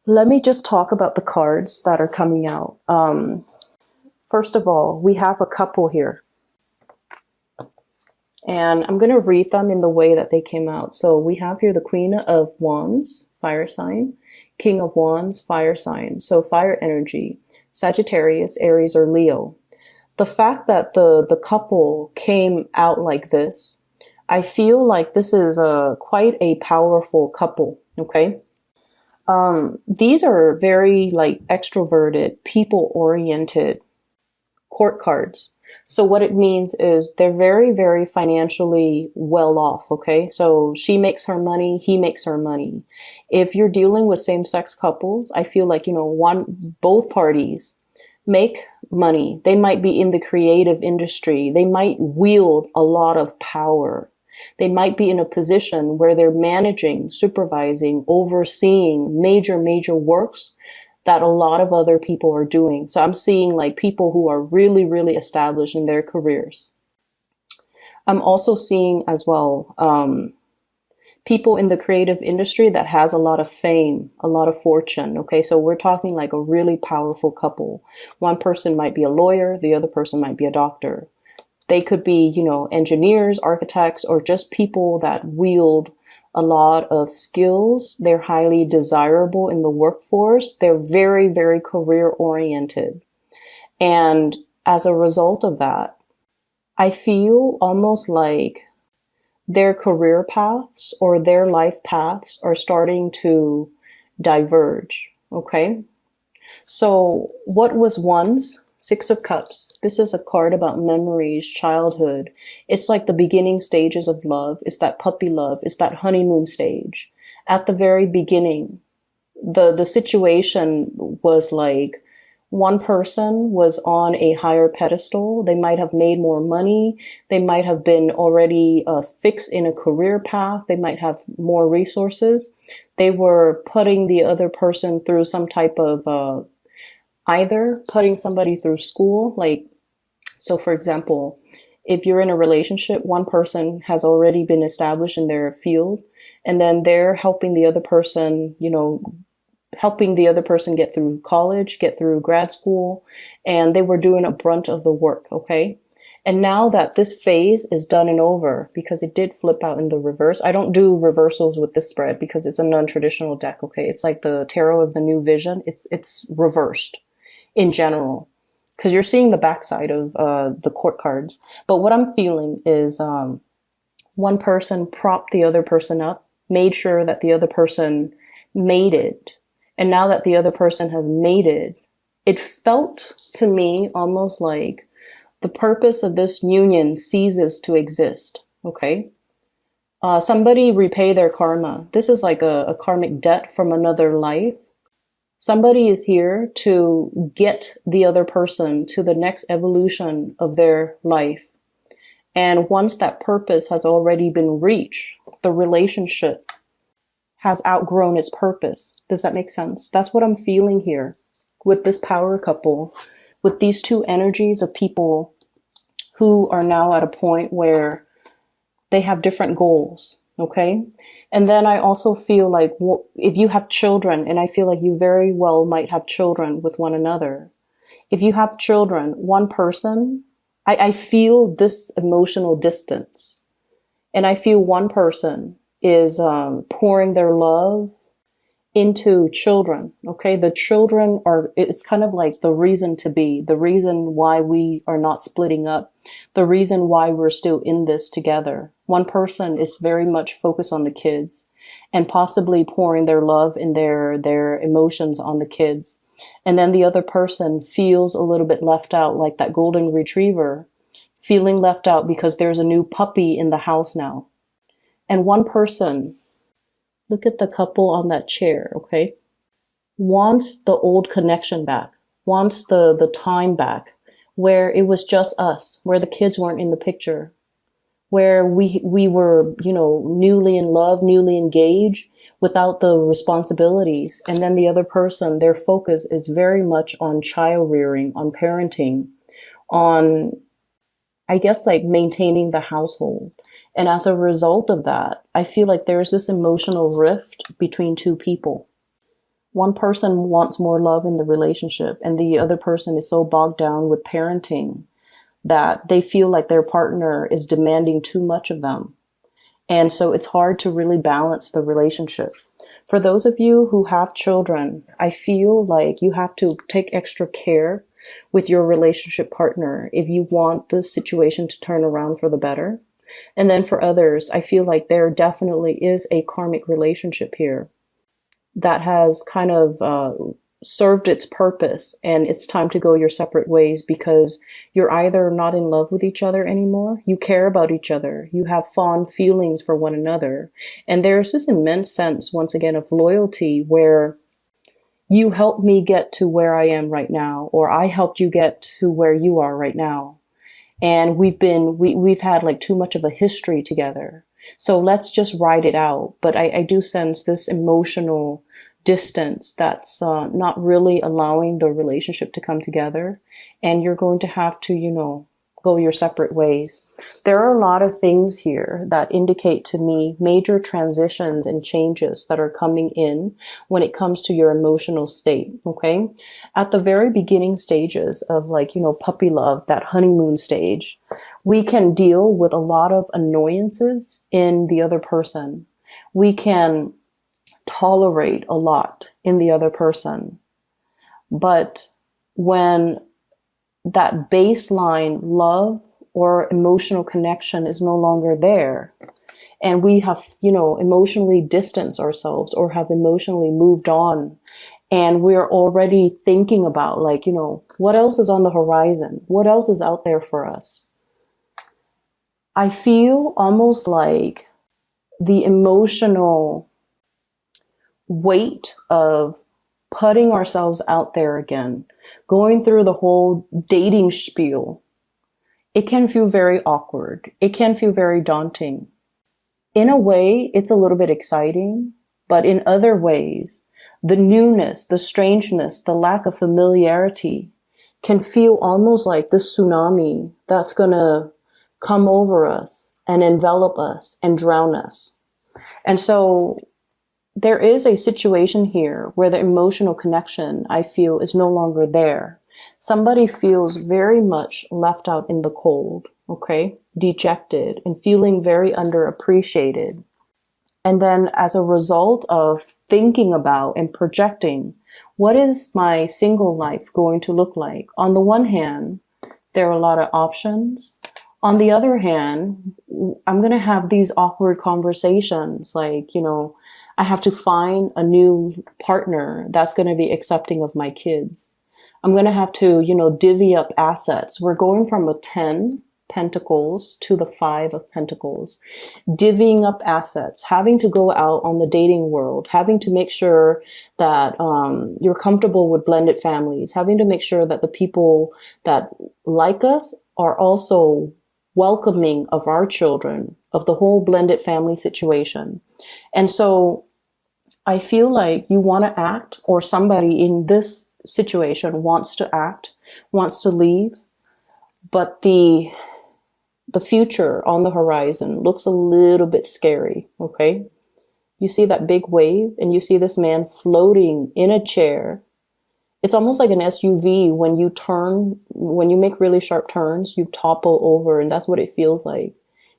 Let me just talk about the cards that are coming out. First of all, we have a couple here. And I'm going to read them in the way that they came out. So we have here the Queen of Wands, fire sign, King of Wands, fire sign. So fire energy, Sagittarius, Aries, or Leo. The fact that the couple came out like this, I feel like this is quite a powerful couple, okay? These are very like extroverted, people-oriented court cards. So what it means is they're very, very financially well off, okay? So she makes her money, he makes her money. If you're dealing with same-sex couples, I feel like, both parties make money. They might be in the creative industry. They might wield a lot of power. They might be in a position where they're managing, supervising, overseeing major, major works that a lot of other people are doing. So I'm seeing like people who are really, really established in their careers. I'm also seeing as well people in the creative industry that has a lot of fame, a lot of fortune. Okay, so we're talking like a really powerful couple. One person might be a lawyer, the other person might be a doctor. They could be, engineers, architects, or just people that wield a lot of skills. They're highly desirable in the workforce. They're very, very career oriented. And as a result of that, I feel almost like their career paths or their life paths are starting to diverge. Okay. So what was once Six of Cups? This is a card about memories, childhood. It's like the beginning stages of love. It's that puppy love. It's that honeymoon stage. At the very beginning, the situation was like one person was on a higher pedestal. They might have made more money. They might have been already fixed in a career path. They might have more resources. They were putting the other person through some type of either putting somebody through school, so for example, if you're in a relationship, one person has already been established in their field, and then they're helping the other person, helping the other person get through college, get through grad school, and they were doing a brunt of the work, okay? And now that this phase is done and over, because it did flip out in the reverse. I don't do reversals with this spread because it's a non-traditional deck, okay? It's like the Tarot of the New Vision. It's reversed in general, because you're seeing the backside of the court cards. But what I'm feeling is one person propped the other person up, made sure that the other person made it. And now that the other person has made it, it felt to me almost like the purpose of this union ceases to exist, okay? Somebody repay their karma. This is like a karmic debt from another life. Somebody is here to get the other person to the next evolution of their life. And once that purpose has already been reached, the relationship has outgrown its purpose. Does that make sense? That's what I'm feeling here with this power couple, with these two energies of people who are now at a point where they have different goals, okay? And then I also feel like if you have children, and I feel like you very well might have children with one another. If you have children, one person, I feel this emotional distance. And I feel one person is pouring their love into children, okay? The children it's kind of like the reason to be, the reason why we are not splitting up, the reason why we're still in this together. One person is very much focused on the kids and possibly pouring their love and their emotions on the kids. And then the other person feels a little bit left out, like that golden retriever, feeling left out because there's a new puppy in the house now. And one person, look at the couple on that chair, okay? Wants the old connection back, wants the time back, where it was just us, where the kids weren't in the picture, where we were, newly in love, newly engaged, without the responsibilities. And then the other person, their focus is very much on child rearing, on parenting, on, I guess, like maintaining the household. And as a result of that, I feel like there's this emotional rift between two people. One person wants more love in the relationship, and the other person is so bogged down with parenting that they feel like their partner is demanding too much of them. And so it's hard to really balance the relationship. For those of you who have children, I feel like you have to take extra care with your relationship partner if you want the situation to turn around for the better. And then for others, I feel like there definitely is a karmic relationship here that has kind of served its purpose, and it's time to go your separate ways because you're either not in love with each other anymore, you care about each other, you have fond feelings for one another, and there's this immense sense, once again, of loyalty where you helped me get to where I am right now, or I helped you get to where you are right now. And we've had like too much of a history together. So let's just ride it out. But I do sense this emotional distance that's not really allowing the relationship to come together. And you're going to have to, go your separate ways. There are a lot of things here that indicate to me major transitions and changes that are coming in when it comes to your emotional state. Okay. At the very beginning stages of puppy love, that honeymoon stage, we can deal with a lot of annoyances in the other person. We can tolerate a lot in the other person. But when that baseline love or emotional connection is no longer there, and we have, emotionally distanced ourselves or have emotionally moved on, and we're already thinking about what else is on the horizon? What else is out there for us? I feel almost like the emotional weight of putting ourselves out there again, going through the whole dating spiel, it can feel very awkward. It can feel very daunting. In a way, it's a little bit exciting, but in other ways, the newness, the strangeness, the lack of familiarity can feel almost like this tsunami that's gonna come over us and envelop us and drown us. And so there is a situation here where the emotional connection, I feel, is no longer there. Somebody feels very much left out in the cold, okay? Dejected and feeling very underappreciated. And then as a result of thinking about and projecting, what is my single life going to look like? On the one hand, there are a lot of options. On the other hand, I'm going to have these awkward conversations I have to find a new partner that's going to be accepting of my kids. I'm going to have to, divvy up assets. We're going from a 10 pentacles to the 5 of pentacles, divvying up assets, having to go out on the dating world, having to make sure that you're comfortable with blended families, having to make sure that the people that like us are also welcoming of our children, of the whole blended family situation. And so I feel like you want to act, or somebody in this situation wants to act, wants to leave, but the future on the horizon looks a little bit scary, okay? You see that big wave, and you see this man floating in a chair. It's almost like an SUV. When you make really sharp turns, you topple over, and that's what it feels like.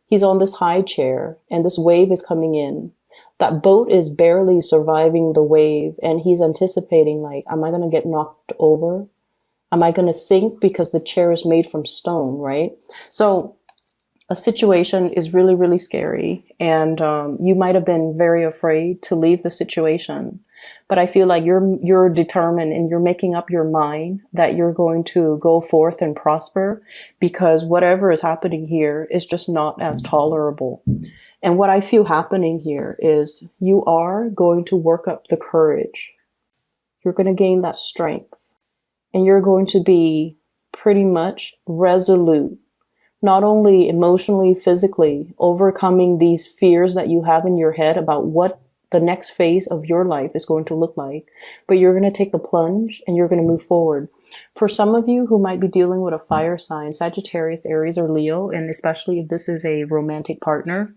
He's on this high chair, and this wave is coming in. That boat is barely surviving the wave, and he's anticipating am I going to get knocked over? Am I going to sink because the chair is made from stone, right? So a situation is really, really scary, and you might have been very afraid to leave the situation. But I feel like you're determined, and you're making up your mind that you're going to go forth and prosper, because whatever is happening here is just not as tolerable. And what I feel happening here is you are going to work up the courage. You're going to gain that strength, and you're going to be pretty much resolute, not only emotionally, physically, overcoming these fears that you have in your head about what the next phase of your life is going to look like, but you're going to take the plunge and you're going to move forward. For some of you who might be dealing with a fire sign, Sagittarius, Aries, or Leo, and especially if this is a romantic partner,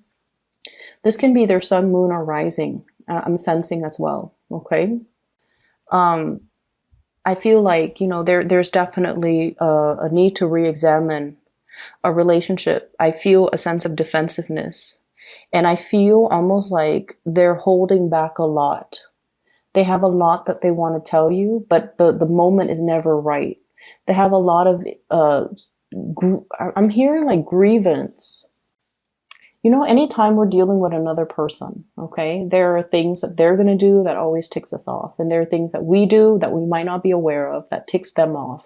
this can be their sun, moon, or rising. I'm sensing as well. Okay. I feel like, there's definitely a need to re-examine a relationship. I feel a sense of defensiveness, and I feel almost like they're holding back a lot. They have a lot that they want to tell you, but the moment is never right. They have a lot of, I'm hearing like grievance. Anytime we're dealing with another person, okay, there are things that they're going to do that always ticks us off. And there are things that we do that we might not be aware of that ticks them off.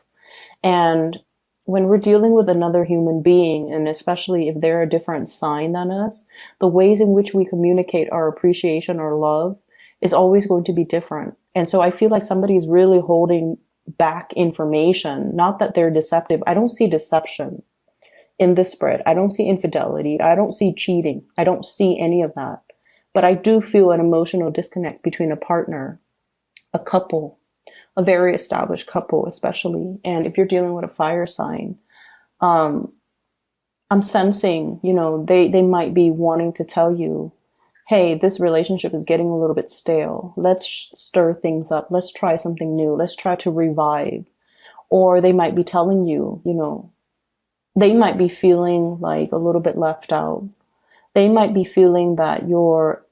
And when we're dealing with another human being, and especially if they're a different sign than us, the ways in which we communicate our appreciation or love is always going to be different. And so I feel like somebody's really holding back information, not that they're deceptive. I don't see deception in this spread. I don't see infidelity. I don't see cheating. I don't see any of that. But I do feel an emotional disconnect between a partner, a couple, a very established couple, especially. And if you're dealing with a fire sign, I'm sensing, they might be wanting to tell you, hey, this relationship is getting a little bit stale. Let's stir things up. Let's try something new. Let's try to revive. Or they might be telling you, they might be feeling like a little bit left out. They might be feeling that your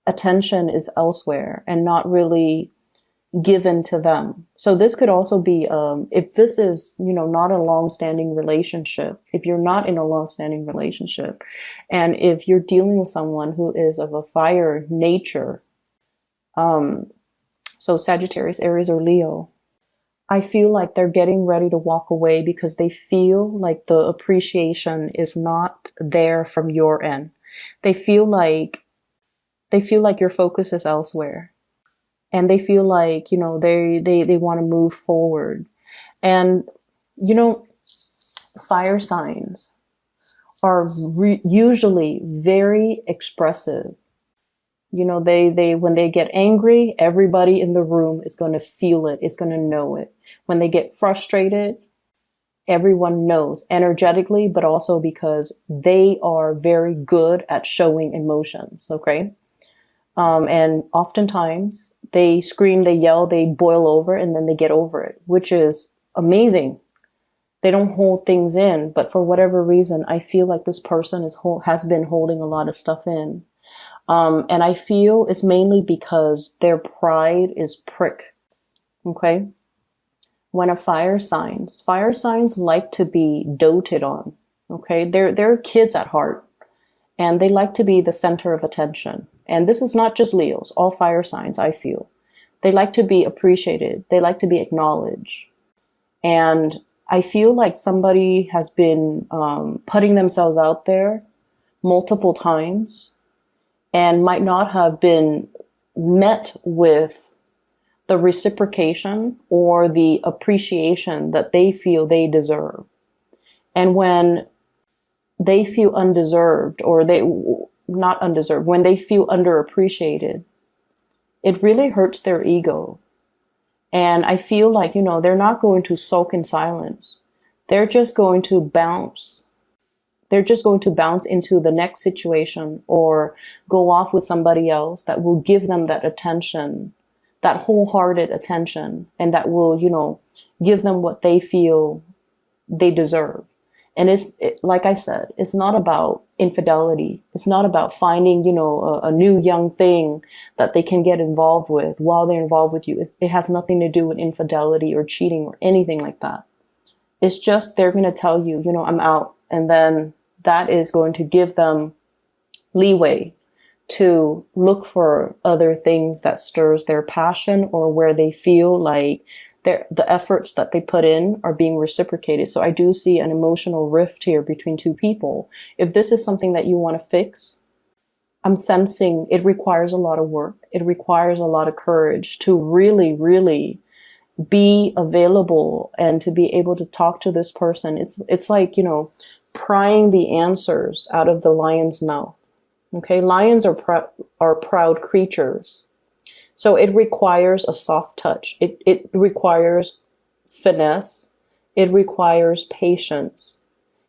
attention is elsewhere and not really given to them. So this could also be, if this is, not a long-standing relationship, if you're not in a long-standing relationship, and if you're dealing with someone who is of a fire nature, so Sagittarius, Aries, or Leo, I feel like they're getting ready to walk away because they feel like the appreciation is not there from your end. They feel like your focus is elsewhere. And they feel like, they want to move forward. And, fire signs are usually very expressive. They when they get angry, everybody in the room is going to feel it, is going to know it. When they get frustrated, everyone knows energetically, but also because they are very good at showing emotions. Okay. And oftentimes they scream, they yell, they boil over, and then they get over it, which is amazing. They don't hold things in, but for whatever reason, I feel like this person has been holding a lot of stuff in. And I feel it's mainly because their pride is prick. Okay. When fire signs like to be doted on. Okay. They're kids at heart, and they like to be the center of attention. And this is not just Leos, all fire signs, I feel. They like to be appreciated. They like to be acknowledged. And I feel like somebody has been putting themselves out there multiple times and might not have been met with the reciprocation or the appreciation that they feel they deserve. And when they feel undeserved, or not undeserved, when they feel underappreciated, it really hurts their ego. And I feel like, they're not going to sulk in silence. They're just going to bounce. They're just going to bounce into the next situation or go off with somebody else that will give them that attention, that wholehearted attention, and that will, give them what they feel they deserve. And like I said, it's not about infidelity. It's not about finding, a new young thing that they can get involved with while they're involved with you. It has nothing to do with infidelity or cheating or anything like that. It's just they're going to tell you, I'm out. And then that is going to give them leeway to look for other things that stirs their passion, or where they feel like the efforts that they put in are being reciprocated. So I do see an emotional rift here between two people. If this is something that you want to fix, I'm sensing it requires a lot of work. It requires a lot of courage to really, really be available and to be able to talk to this person. It's like, prying the answers out of the lion's mouth. Okay. Lions are proud creatures. So it requires a soft touch. It requires finesse. It requires patience.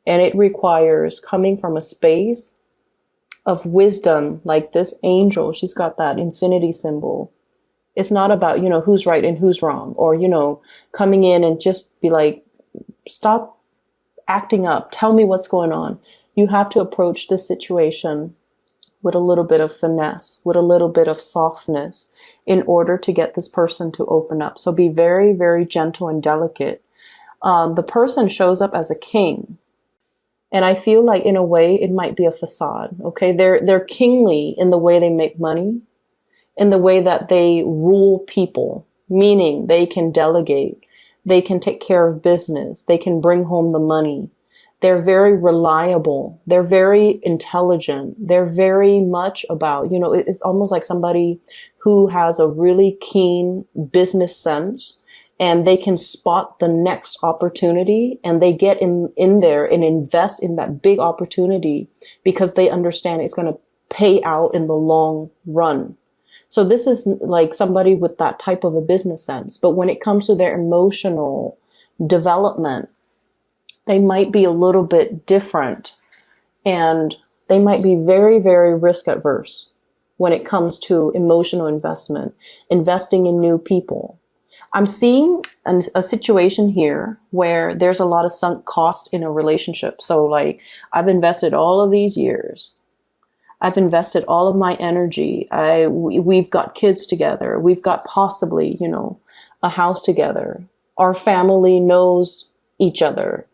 And it requires coming from a space of wisdom, like this angel. She's got that infinity symbol. It's not about, who's right and who's wrong, or, coming in and just be like, stop acting up. Tell me what's going on. You have to approach this situation with a little bit of finesse, with a little bit of softness in order to get this person to open up. So be very, very gentle and delicate. The person shows up as a king. And I feel like in a way it might be a facade. Okay. They're kingly in the way they make money, in the way that they rule people, meaning they can delegate, they can take care of business, they can bring home the money. They're very reliable. They're very intelligent. They're very much about, it's almost like somebody who has a really keen business sense, and they can spot the next opportunity, and they get in there and invest in that big opportunity because they understand it's going to pay out in the long run. So this is like somebody with that type of a business sense. But when it comes to their emotional development, they might be a little bit different, and they might be very, very risk adverse when it comes to emotional investment, investing in new people. I'm seeing a situation here where there's a lot of sunk cost in a relationship. So like, I've invested all of these years. I've invested all of my energy. We've got kids together. We've got possibly, a house together. Our family knows each other.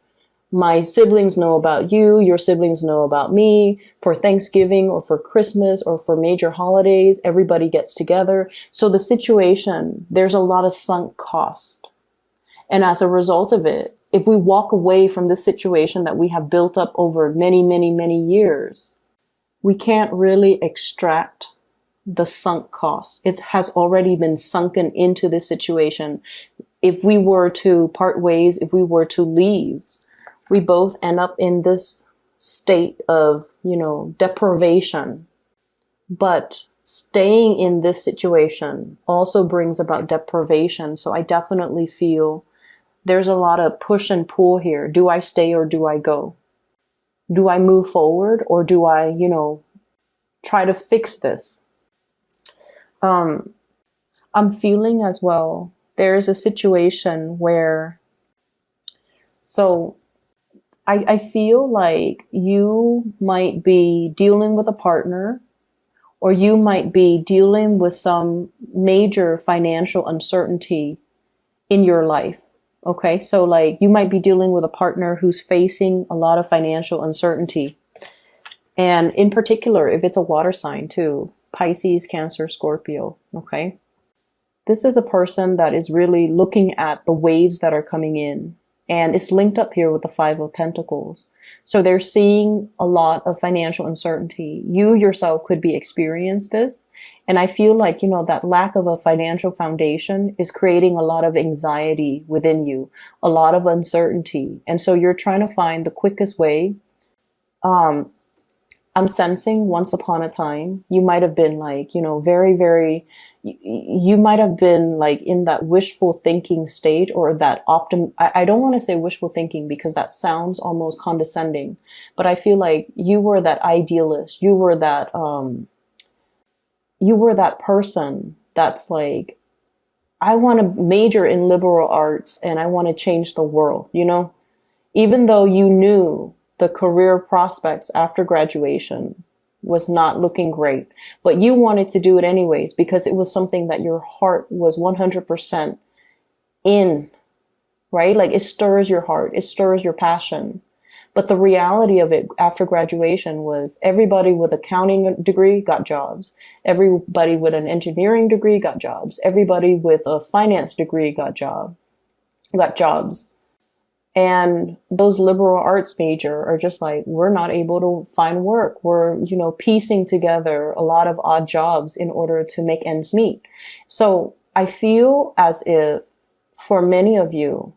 My siblings know about you. Your siblings know about me. For Thanksgiving or for Christmas or for major holidays, everybody gets together. So the situation, there's a lot of sunk cost. And as a result of it, if we walk away from this situation that we have built up over many, many, many years, we can't really extract the sunk cost. It has already been sunken into this situation. If we were to part ways, if we were to leave, we both end up in this state of, deprivation. But staying in this situation also brings about deprivation. So I definitely feel there's a lot of push and pull here. Do I stay or do I go? Do I move forward or do I, try to fix this? I'm feeling as well, there's a situation where, so I feel like you might be dealing with a partner, or you might be dealing with some major financial uncertainty in your life. Okay. So like, you might be dealing with a partner who's facing a lot of financial uncertainty. And in particular, if it's a water sign too, Pisces, Cancer, Scorpio. Okay. This is a person that is really looking at the waves that are coming in. And it's linked up here with the Five of Pentacles. So they're seeing a lot of financial uncertainty. You yourself could be experiencing this. And I feel like, that lack of a financial foundation is creating a lot of anxiety within you, a lot of uncertainty. And so you're trying to find the quickest way. I'm sensing once upon a time, you might have been like, very, very, you might have been like in that wishful thinking stage, or that I don't want to say wishful thinking because that sounds almost condescending, but I feel like you were that idealist. You were that person that's like, I want to major in liberal arts and I want to change the world, even though you knew the career prospects after graduation was not looking great, but you wanted to do it anyways because it was something that your heart was 100% in, right? Like it stirs your heart, it stirs your passion. But the reality of it after graduation was everybody with an accounting degree got jobs. Everybody with an engineering degree got jobs. Everybody with a finance degree got jobs. And those liberal arts major are just like, we're not able to find work. We're, piecing together a lot of odd jobs in order to make ends meet. So I feel as if for many of you,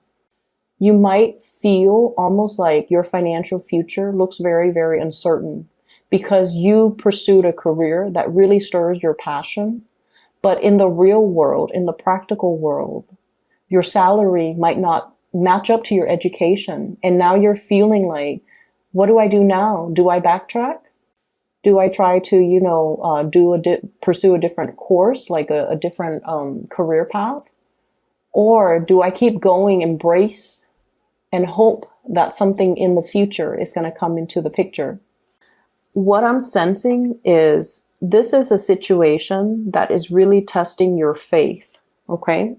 you might feel almost like your financial future looks very, very uncertain because you pursued a career that really stirs your passion. But in the real world, in the practical world, your salary might not match up to your education. And now you're feeling like, what do I do now? Do I backtrack? Do I try to, pursue a different course, like a different career path? Or do I keep going, embrace, and hope that something in the future is going to come into the picture? What I'm sensing is this is a situation that is really testing your faith, okay?